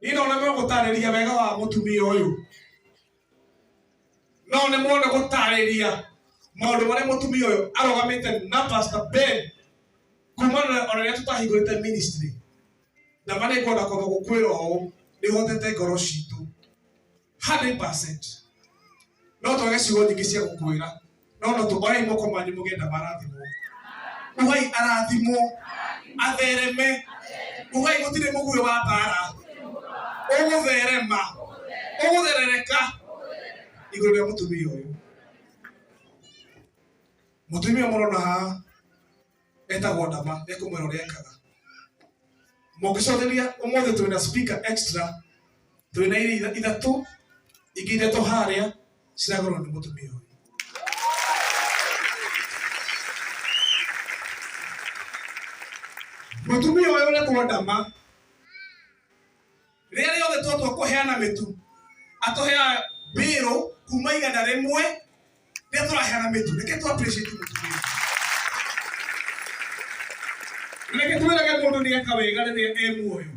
Ino na mo gutariria wega wa mutumia uyu. No ne mo na gutariria maundu maria mutumia uyu arogamite na Pastor Ben kumana ona ria tutahingurite ministry. Na mane ngona ko gukwira o ni hotete ngoro citu 100%. No twage cigo nyingi cia gukwira. No tubai moko manyu mugenda marathimo. Uhai arathimo athereme. Uhai gutire muguyo wa bara. Ugutherema. Ugutherereka. Iguru ria mutumia uyu. Mutumia murona ha etagwo Ndama ekumwira uria ekaga. Mugicotheria umothe twina speaker extra twina iri ithatu ingi ithatu haria ciragorwo ni mutumia uyu. Mutumia uyu etagwo Ndama riria riothe twatwa kuheana mitu atuhea biro kuma igana rimwe riria turaheana mitu reke tu appreciate mutumia. Reke twirage mundu ni eka wega riria e muoyo.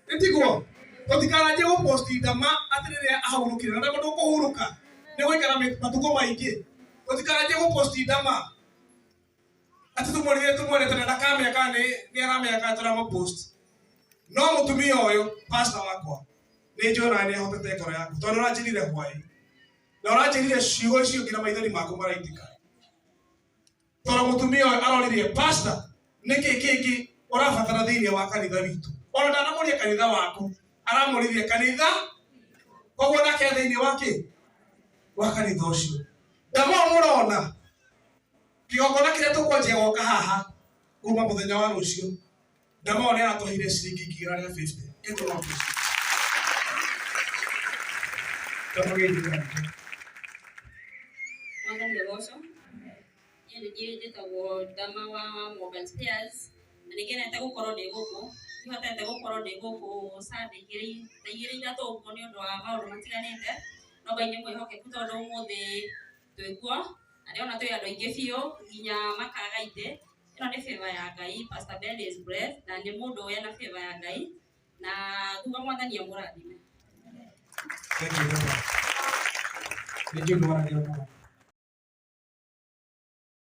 Nitiguo tutikaraje go post Ndama atiriria ahurukire na mundu kuhuruka ni gwikara matuko maingi. Tutikaraje go post Ndama ati tumwone tena ndakame akane ni arame akatora mo post. No mutumia uyu pastor wakwa ni njona ni ahotete ngoro yaku tondu ranjirire hwai na ranjirire ciugo icio ngira maithori maku maraitika tondu mutumia uyu aroririe pastor niki kingi urabatara thiini wa kanitha witu ona ndanamuria kanitha waku aramuririe kanitha koguo nake thiini wake wa kanitha ucio. Ndama murona kigongona kiria tukwanjia goka haha kuma muthenya wa rucio Ndama ni aratuhire ciringi ngira ria 50 kitu wa pesa kama gidi Mwangani Losho yeye ndetagwo Ndama wa Morgan Spears na nigena ntagukorwo ndi guku ihotete gukorwo ndi guku Sunday igiri ithatu uguo ni undu wa maundu matiganite no Ngai ni mwihokeku tondu umuthi twikuo na ona twi andu aingi biu nginya makaga ite. Ino ni favor ya Ngai. Pastor Ben is blessed na ni mundu wena favor ya Ngai na kuga mwathani amurathime. Thank you.